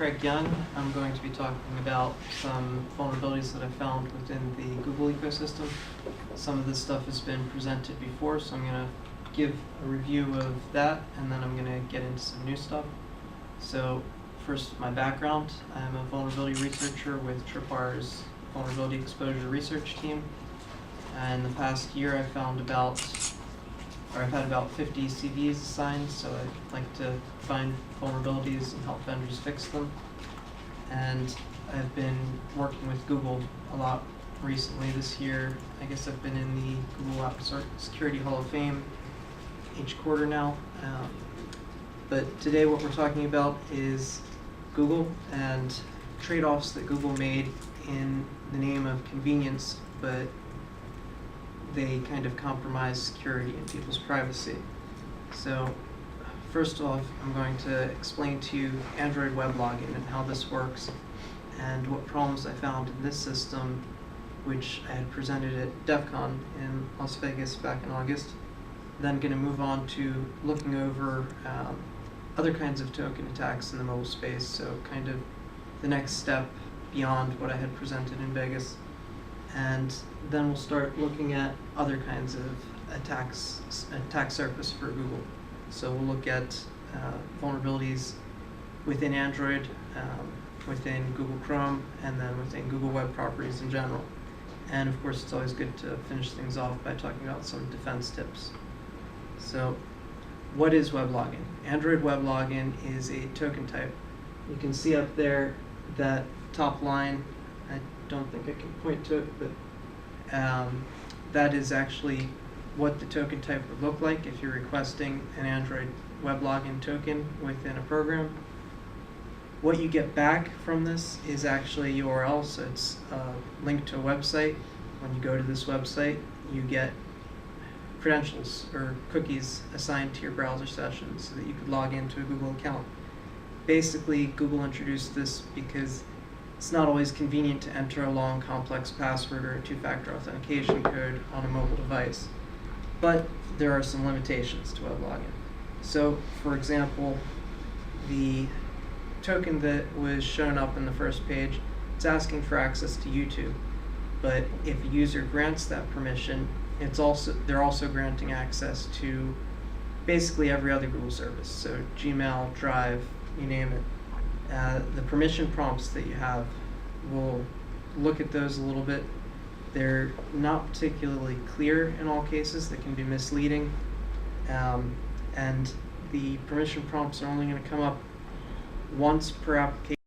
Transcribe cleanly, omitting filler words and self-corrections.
Craig Young. I'm going to be talking about some vulnerabilities that I found within the Google ecosystem. Some of this stuff has been presented before, so I'm going to give a review of that, and then I'm going to get into some new stuff. So first, my background. I'm a vulnerability researcher with Tripwire's Vulnerability Exposure Research Team. And in the past year, I've had about 50 CVs assigned, so I like to find vulnerabilities and help vendors fix them. And I've been working with Google a lot recently this year. I guess I've been in the Google App Security Hall of Fame each quarter now. But today what we're talking about is Google and trade-offs that Google made in the name of convenience, but they kind of compromise security and people's privacy. So first off, I'm going to explain to you Android web login and how this works and what problems I found in this system, which I had presented at DEF CON in Las Vegas back in August. Then going to move on to looking over other kinds of token attacks in the mobile space, so kind of the next step beyond what I had presented in Vegas. And then we'll start looking at other kinds of attack surface for Google. So we'll look at vulnerabilities within Android, within Google Chrome, and then within Google Web Properties in general. And of course, it's always good to finish things off by talking about some defense tips. So what is web login? Android web login is a token type. You can see up there that top line. I don't think I can point to it, but that is actually what the token type would look like if you're requesting an Android web login token within a program. What you get back from this is actually a URL, so it's a link to a website. When you go to this website, you get credentials or cookies assigned to your browser session so that you could log into a Google account. Basically, Google introduced this because it's not always convenient to enter a long, complex password or a two-factor authentication code on a mobile device. But there are some limitations to web login. So, for example, the token that was shown up in the first page, it's asking for access to YouTube. But if a user grants that permission, they're also granting access to basically every other Google service. So Gmail, Drive, you name it. The permission prompts that you have, we'll look at those a little bit. They're not particularly clear in all cases. They can be misleading. And the permission prompts are only going to come up once per application.